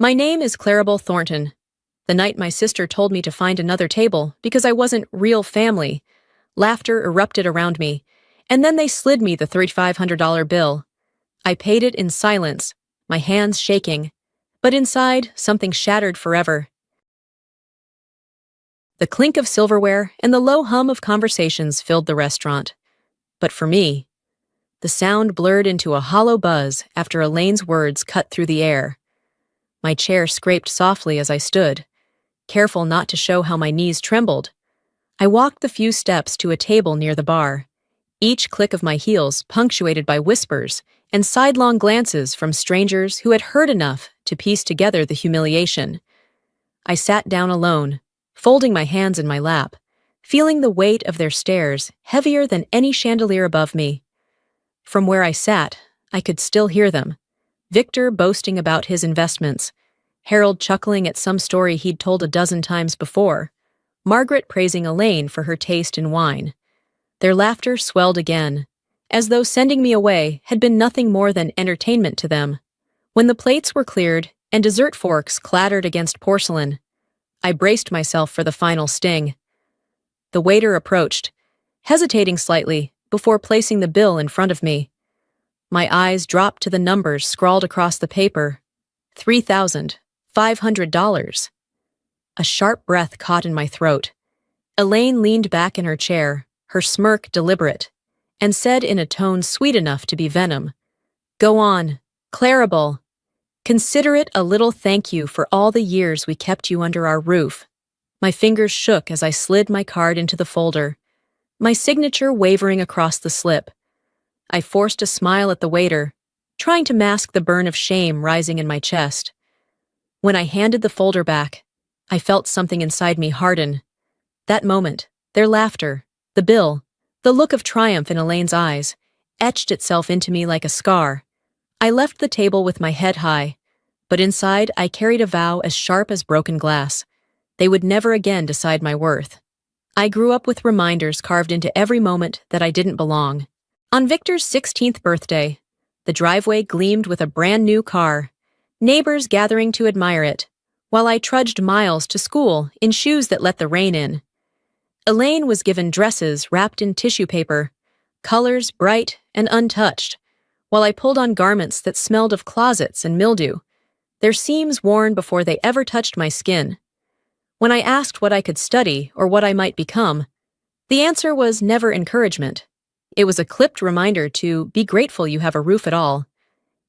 My name is Clarabelle Thornton. The night my sister told me to find another table because I wasn't real family, laughter erupted around me, and then they slid me the $3,500 bill. I paid it in silence, my hands shaking, but inside, something shattered forever. The clink of silverware and the low hum of conversations filled the restaurant. But for me, the sound blurred into a hollow buzz after Elaine's words cut through the air. My chair scraped softly as I stood, careful not to show how my knees trembled. I walked the few steps to a table near the bar, each click of my heels punctuated by whispers and sidelong glances from strangers who had heard enough to piece together the humiliation. I sat down alone, folding my hands in my lap, feeling the weight of their stares heavier than any chandelier above me. From where I sat, I could still hear them. Victor boasting about his investments, Harold chuckling at some story he'd told a dozen times before, Margaret praising Elaine for her taste in wine. Their laughter swelled again, as though sending me away had been nothing more than entertainment to them. When the plates were cleared and dessert forks clattered against porcelain, I braced myself for the final sting. The waiter approached, hesitating slightly before placing the bill in front of me. My eyes dropped to the numbers scrawled across the paper. $3,500. A sharp breath caught in my throat. Elaine leaned back in her chair, her smirk deliberate, and said in a tone sweet enough to be venom, "Go on, Clarabelle. Consider it a little thank you for all the years we kept you under our roof." My fingers shook as I slid my card into the folder, my signature wavering across the slip. I forced a smile at the waiter, trying to mask the burn of shame rising in my chest. When I handed the folder back, I felt something inside me harden. That moment, their laughter, the bill, the look of triumph in Elaine's eyes, etched itself into me like a scar. I left the table with my head high, but inside I carried a vow as sharp as broken glass. They would never again decide my worth. I grew up with reminders carved into every moment that I didn't belong. On Victor's 16th birthday, the driveway gleamed with a brand new car, neighbors gathering to admire it, while I trudged miles to school in shoes that let the rain in. Elaine was given dresses wrapped in tissue paper, colors bright and untouched, while I pulled on garments that smelled of closets and mildew, their seams worn before they ever touched my skin. When I asked what I could study or what I might become, the answer was never encouragement. It was a clipped reminder to be grateful you have a roof at all.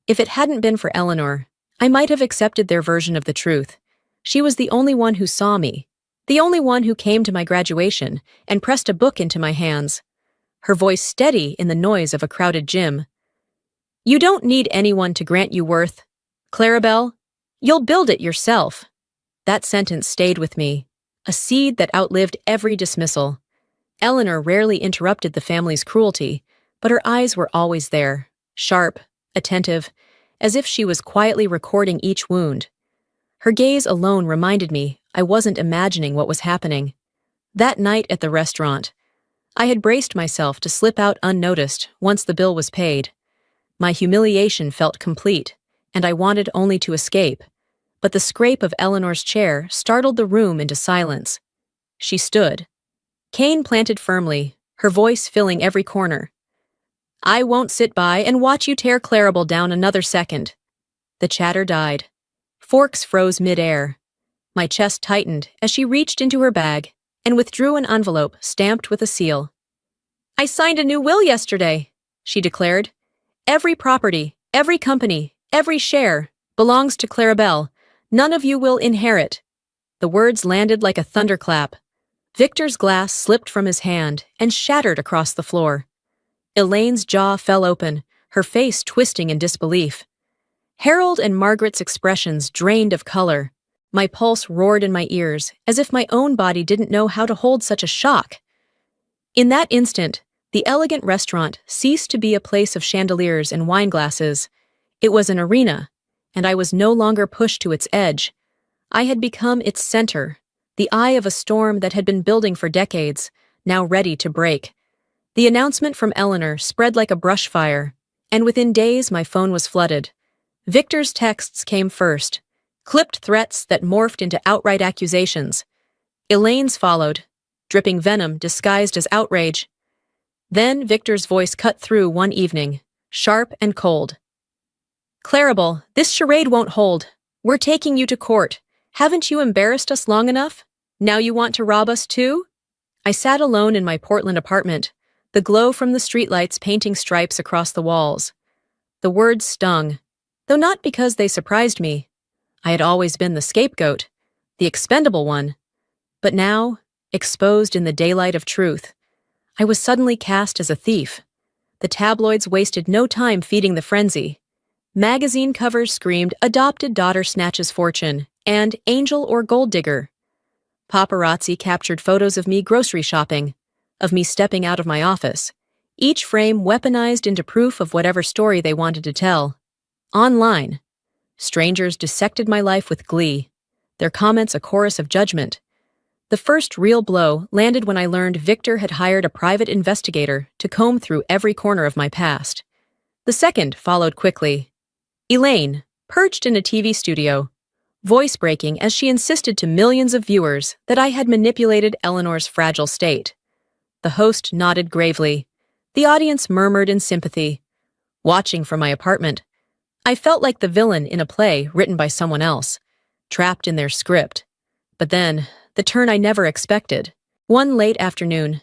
If it hadn't been for Eleanor, I might have accepted their version of the truth. She was the only one who saw me, the only one who came to my graduation and pressed a book into my hands, her voice steady in the noise of a crowded gym. "You don't need anyone to grant you worth, Clarabelle. You'll build it yourself." That sentence stayed with me, a seed that outlived every dismissal. Eleanor rarely interrupted the family's cruelty, but her eyes were always there, sharp, attentive, as if she was quietly recording each wound. Her gaze alone reminded me I wasn't imagining what was happening. That night at the restaurant, I had braced myself to slip out unnoticed once the bill was paid. My humiliation felt complete, and I wanted only to escape. But the scrape of Eleanor's chair startled the room into silence. She stood, cane planted firmly, her voice filling every corner. "I won't sit by and watch you tear Clarabelle down another second." The chatter died. Forks froze mid-air. My chest tightened as she reached into her bag and withdrew an envelope stamped with a seal. "I signed a new will yesterday," she declared. "Every property, every company, every share belongs to Clarabelle. None of you will inherit." The words landed like a thunderclap. Victor's glass slipped from his hand and shattered across the floor. Elaine's jaw fell open, her face twisting in disbelief. Harold and Margaret's expressions drained of color. My pulse roared in my ears, as if my own body didn't know how to hold such a shock. In that instant, the elegant restaurant ceased to be a place of chandeliers and wine glasses. It was an arena, and I was no longer pushed to its edge. I had become its center, the eye of a storm that had been building for decades, now ready to break. The announcement from Eleanor spread like a brush fire, and within days my phone was flooded. Victor's texts came first, Clipped threats that morphed into outright accusations. Elaine's followed, dripping venom disguised as outrage. Then Victor's voice cut through one evening, sharp and cold. "Clarabelle, this charade won't hold. We're taking you to court. Haven't you embarrassed us long enough? Now you want to rob us too?" I sat alone in my Portland apartment, the glow from the streetlights painting stripes across the walls. The words stung, though not because they surprised me. I had always been the scapegoat, the expendable one. But now, exposed in the daylight of truth, I was suddenly cast as a thief. The tabloids wasted no time feeding the frenzy. Magazine covers screamed, "Adopted daughter snatches fortune," and "Angel or gold digger." Paparazzi captured photos of me grocery shopping, of me stepping out of my office, each frame weaponized into proof of whatever story they wanted to tell. Online, strangers dissected my life with glee, their comments a chorus of judgment. The first real blow landed when I learned Victor had hired a private investigator to comb through every corner of my past. The second followed quickly. Elaine, perched in a TV studio, voice-breaking as she insisted to millions of viewers that I had manipulated Eleanor's fragile state. The host nodded gravely. The audience murmured in sympathy. Watching from my apartment, I felt like the villain in a play written by someone else, trapped in their script. But then, the turn I never expected. One late afternoon,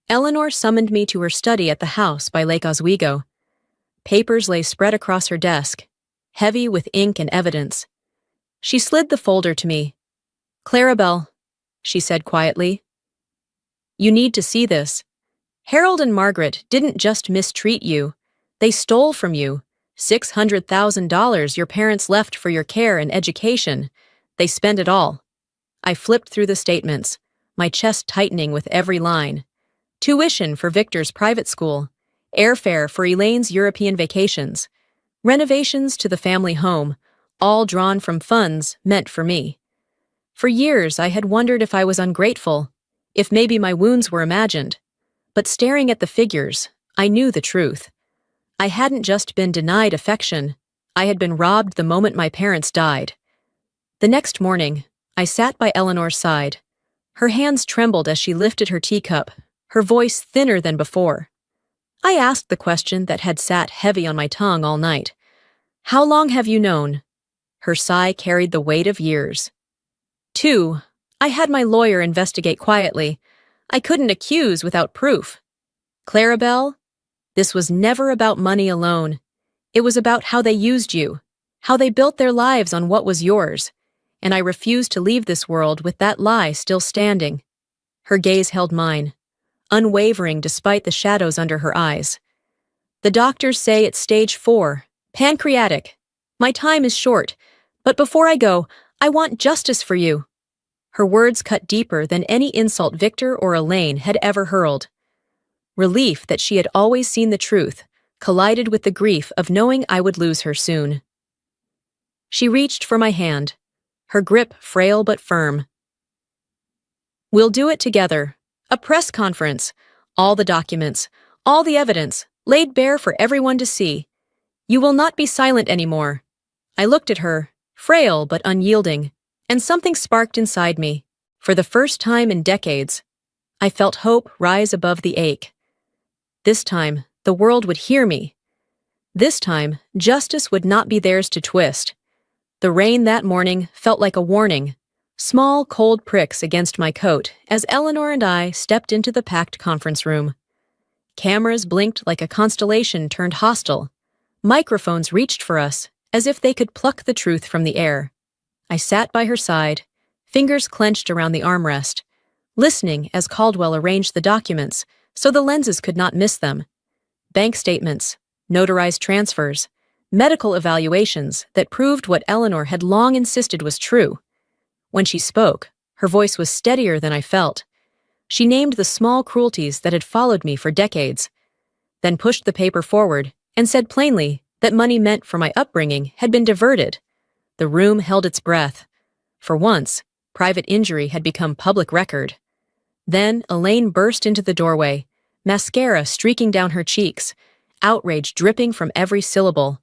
Eleanor summoned me to her study at the house by Lake Oswego. Papers lay spread across her desk, heavy with ink and evidence. She slid the folder to me. "Clarabelle," she said quietly, "you need to see this. Harold and Margaret didn't just mistreat you. They stole from you $600,000 your parents left for your care and education. They spent it all." I flipped through the statements, my chest tightening with every line. Tuition for Victor's private school, airfare for Elaine's European vacations, renovations to the family home, all drawn from funds meant for me. For years, I had wondered if I was ungrateful, if maybe my wounds were imagined. But staring at the figures, I knew the truth. I hadn't just been denied affection, I had been robbed the moment my parents died. The next morning, I sat by Eleanor's side. Her hands trembled as she lifted her teacup, her voice thinner than before. I asked the question that had sat heavy on my tongue all night. "How long have you known?" Her sigh carried the weight of years. 2. I had my lawyer investigate quietly. I couldn't accuse without proof. "Clarabelle, this was never about money alone. It was about how they used you, how they built their lives on what was yours, and I refused to leave this world with that lie still standing." Her gaze held mine, unwavering despite the shadows under her eyes. "The doctors say it's stage 4, pancreatic. My time is short, but before I go, I want justice for you." Her words cut deeper than any insult Victor or Elaine had ever hurled. Relief that she had always seen the truth collided with the grief of knowing I would lose her soon. She reached for my hand, her grip frail but firm. "We'll do it together. A press conference. All the documents, all the evidence, laid bare for everyone to see. You will not be silent anymore." I looked at her, frail but unyielding, and something sparked inside me. For the first time in decades, I felt hope rise above the ache. This time, the world would hear me. This time, justice would not be theirs to twist. The rain that morning felt like a warning, small, cold pricks against my coat as Eleanor and I stepped into the packed conference room. Cameras blinked like a constellation turned hostile. Microphones reached for us, as if they could pluck the truth from the air. I sat by her side, fingers clenched around the armrest, listening as Caldwell arranged the documents so the lenses could not miss them. Bank statements, notarized transfers, medical evaluations that proved what Eleanor had long insisted was true. When she spoke, her voice was steadier than I felt. She named the small cruelties that had followed me for decades, then pushed the paper forward and said plainly that money meant for my upbringing had been diverted. The room held its breath. For once, private injury had become public record. Then Elaine burst into the doorway, mascara streaking down her cheeks, outrage dripping from every syllable.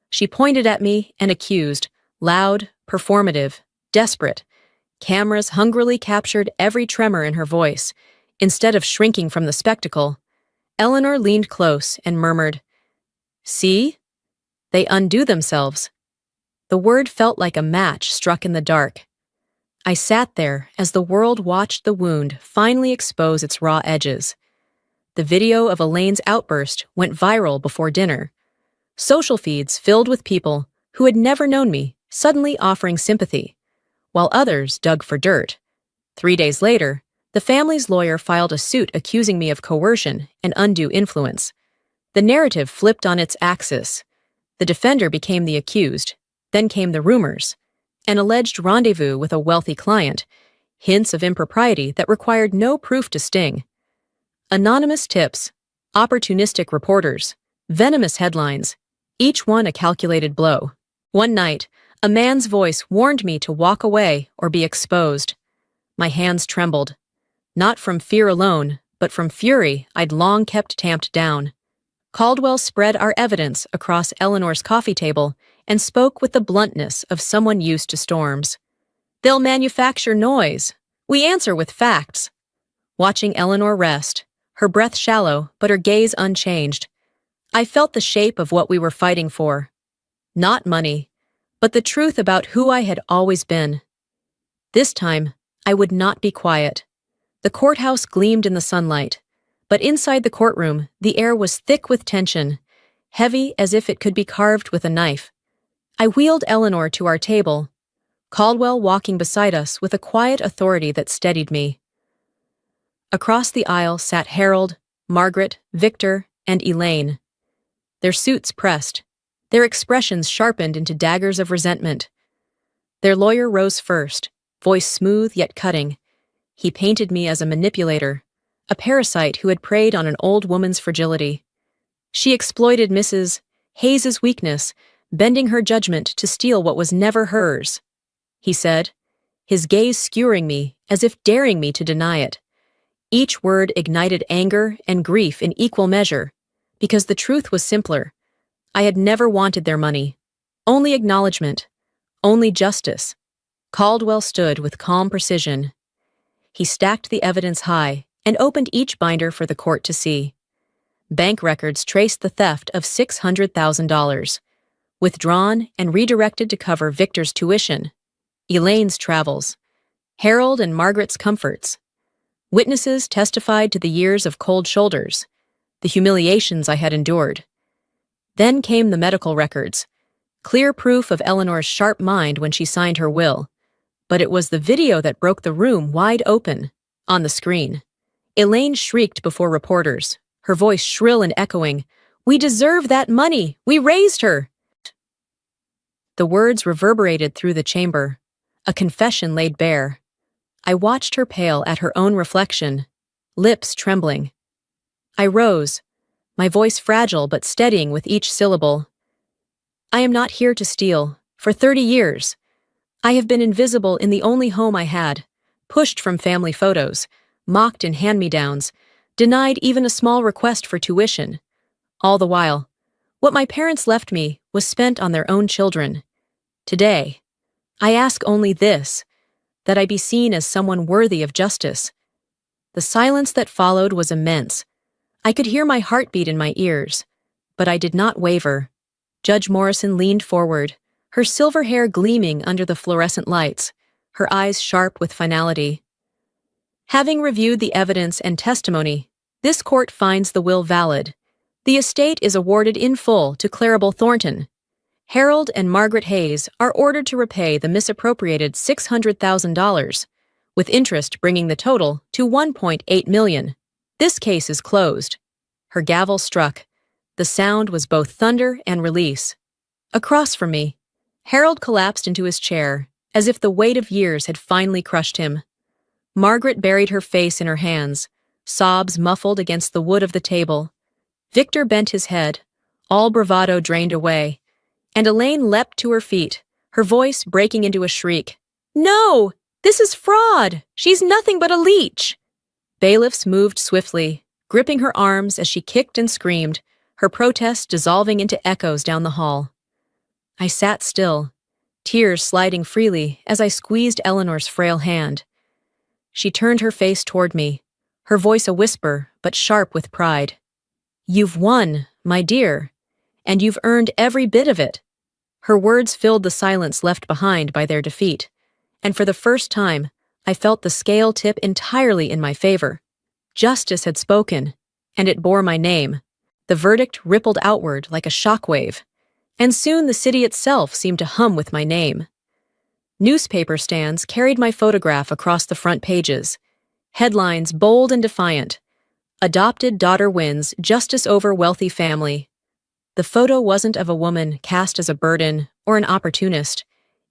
She pointed at me and accused, loud, performative, desperate. Cameras hungrily captured every tremor in her voice. Instead of shrinking from the spectacle, Eleanor leaned close and murmured, "See? They undo themselves." The word felt like a match struck in the dark. I sat there as the world watched the wound finally expose its raw edges. The video of Elaine's outburst went viral before dinner. Social feeds filled with people who had never known me suddenly offering sympathy, while others dug for dirt. 3 days later, the family's lawyer filed a suit accusing me of coercion and undue influence. The narrative flipped on its axis. The defender became the accused. Then came the rumors. An alleged rendezvous with a wealthy client. Hints of impropriety that required no proof to sting. Anonymous tips. Opportunistic reporters. Venomous headlines. Each one a calculated blow. One night, a man's voice warned me to walk away or be exposed. My hands trembled. Not from fear alone, but from fury I'd long kept tamped down. Caldwell spread our evidence across Eleanor's coffee table and spoke with the bluntness of someone used to storms. "They'll manufacture noise. We answer with facts." Watching Eleanor rest, her breath shallow but her gaze unchanged, I felt the shape of what we were fighting for. Not money, but the truth about who I had always been. This time, I would not be quiet. The courthouse gleamed in the sunlight, but inside the courtroom, the air was thick with tension, heavy as if it could be carved with a knife. I wheeled Eleanor to our table, Caldwell walking beside us with a quiet authority that steadied me. Across the aisle sat Harold, Margaret, Victor, and Elaine. Their suits pressed, their expressions sharpened into daggers of resentment. Their lawyer rose first, voice smooth yet cutting. He painted me as a manipulator, a parasite who had preyed on an old woman's fragility. She exploited Mrs. Hayes's weakness, bending her judgment to steal what was never hers, he said, his gaze skewering me as if daring me to deny it. Each word ignited anger and grief in equal measure, because the truth was simpler. I had never wanted their money. Only acknowledgement. Only justice. Caldwell stood with calm precision. He stacked the evidence high and opened each binder for the court to see. Bank records traced the theft of $600,000, withdrawn and redirected to cover Victor's tuition, Elaine's travels, Harold and Margaret's comforts. Witnesses testified to the years of cold shoulders, the humiliations I had endured. Then came the medical records, clear proof of Eleanor's sharp mind when she signed her will. But it was the video that broke the room wide open. On the screen, Elaine shrieked before reporters, her voice shrill and echoing, "We deserve that money! We raised her!" The words reverberated through the chamber, a confession laid bare. I watched her pale at her own reflection, lips trembling. I rose, my voice fragile but steadying with each syllable. "I am not here to steal. For 30 years. I have been invisible in the only home I had, pushed from family photos, mocked in hand-me-downs, denied even a small request for tuition. All the while, what my parents left me was spent on their own children. Today, I ask only this, that I be seen as someone worthy of justice." The silence that followed was immense. I could hear my heartbeat in my ears, but I did not waver. Judge Morrison leaned forward, her silver hair gleaming under the fluorescent lights, her eyes sharp with finality. "Having reviewed the evidence and testimony, this court finds the will valid. The estate is awarded in full to Claribel Thornton. Harold and Margaret Hayes are ordered to repay the misappropriated $600,000, with interest bringing the total to $1.8 million. This case is closed." Her gavel struck. The sound was both thunder and release. Across from me, Harold collapsed into his chair, as if the weight of years had finally crushed him. Margaret buried her face in her hands, sobs muffled against the wood of the table. Victor bent his head, all bravado drained away, and Elaine leapt to her feet, her voice breaking into a shriek. "No! This is fraud! She's nothing but a leech!" Bailiffs moved swiftly, gripping her arms as she kicked and screamed, her protest dissolving into echoes down the hall. I sat still, tears sliding freely as I squeezed Eleanor's frail hand. She turned her face toward me, her voice a whisper, but sharp with pride. "You've won, my dear, and you've earned every bit of it." Her words filled the silence left behind by their defeat, and for the first time, I felt the scale tip entirely in my favor. Justice had spoken, and it bore my name. The verdict rippled outward like a shockwave, and soon the city itself seemed to hum with my name. Newspaper stands carried my photograph across the front pages. Headlines bold and defiant. "Adopted daughter wins justice over wealthy family." The photo wasn't of a woman cast as a burden or an opportunist.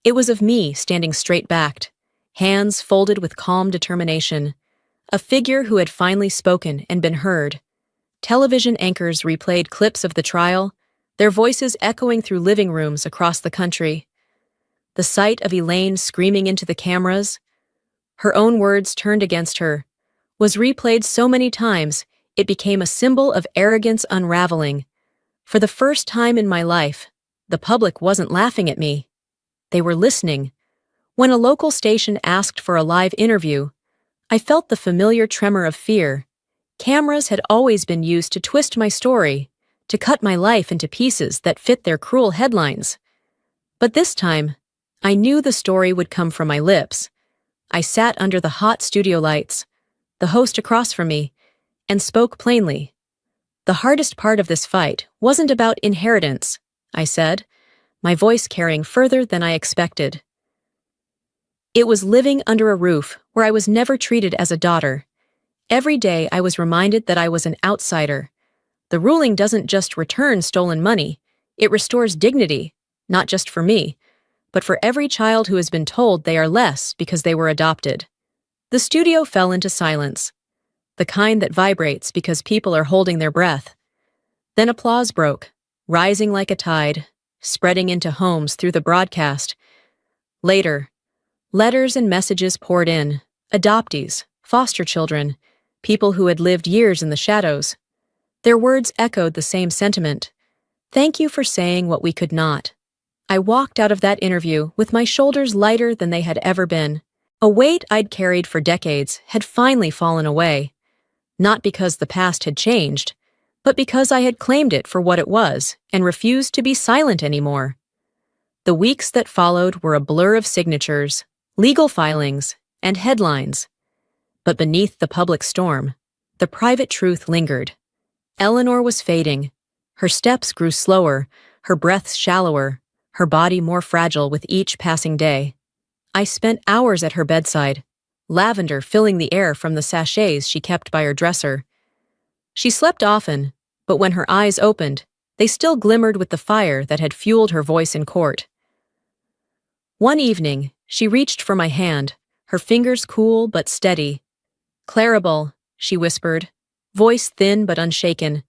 It was of me standing straight-backed, hands folded with calm determination, a figure who had finally spoken and been heard. Television anchors replayed clips of the trial, their voices echoing through living rooms across the country. The sight of Elaine screaming into the cameras, her own words turned against her, was replayed so many times it became a symbol of arrogance unraveling. For the first time in my life, the public wasn't laughing at me. They were listening. When a local station asked for a live interview, I felt the familiar tremor of fear. Cameras had always been used to twist my story, to cut my life into pieces that fit their cruel headlines. But this time, I knew the story would come from my lips. I sat under the hot studio lights, the host across from me, and spoke plainly. "The hardest part of this fight wasn't about inheritance," I said, my voice carrying further than I expected. "It was living under a roof where I was never treated as a daughter. Every day I was reminded that I was an outsider. The ruling doesn't just return stolen money, it restores dignity, not just for me, but for every child who has been told they are less because they were adopted." The studio fell into silence, the kind that vibrates because people are holding their breath. Then applause broke, rising like a tide, spreading into homes through the broadcast. Later, letters and messages poured in, adoptees, foster children, people who had lived years in the shadows. Their words echoed the same sentiment. "Thank you for saying what we could not." I walked out of that interview with my shoulders lighter than they had ever been. A weight I'd carried for decades had finally fallen away. Not because the past had changed, but because I had claimed it for what it was and refused to be silent anymore. The weeks that followed were a blur of signatures, legal filings, and headlines. But beneath the public storm, the private truth lingered. Eleanor was fading. Her steps grew slower, her breaths shallower, her body more fragile with each passing day. I spent hours at her bedside, lavender filling the air from the sachets she kept by her dresser. She slept often, but when her eyes opened, they still glimmered with the fire that had fueled her voice in court. One evening, she reached for my hand, her fingers cool but steady. "Clarabelle," she whispered, voice thin but unshaken,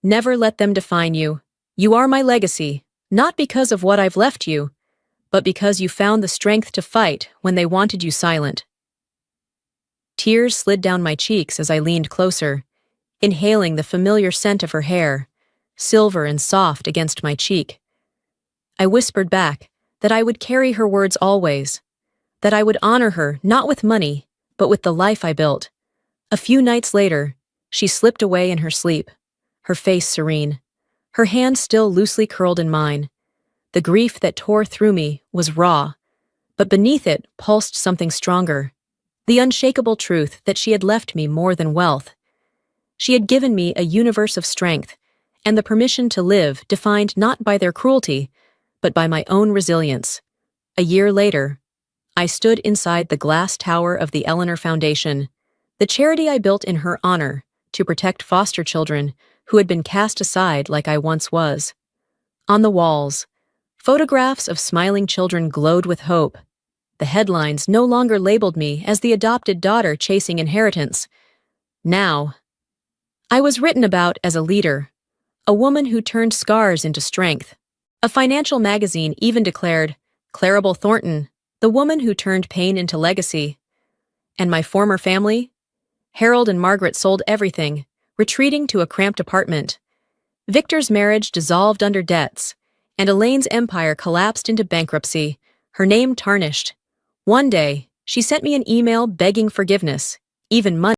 "never let them define you. You are my legacy, not because of what I've left you, but because you found the strength to fight when they wanted you silent." Tears slid down my cheeks as I leaned closer, inhaling the familiar scent of her hair, silver and soft against my cheek. I whispered back that I would carry her words always, that I would honor her not with money, but with the life I built. A few nights later, she slipped away in her sleep, her face serene, her hand still loosely curled in mine. The grief that tore through me was raw, but beneath it pulsed something stronger, the unshakable truth that she had left me more than wealth. She had given me a universe of strength, and the permission to live defined not by their cruelty, but by my own resilience. A year later, I stood inside the glass tower of the Eleanor Foundation, the charity I built in her honor to protect foster children who had been cast aside like I once was. On the walls, photographs of smiling children glowed with hope. The headlines no longer labeled me as the adopted daughter chasing inheritance. Now, I was written about as a leader, a woman who turned scars into strength. A financial magazine even declared, "Clarabelle Thornton, the woman who turned pain into legacy." And my former family? Harold and Margaret sold everything, retreating to a cramped apartment. Victor's marriage dissolved under debts, and Elaine's empire collapsed into bankruptcy, her name tarnished. One day, she sent me an email begging forgiveness, even money.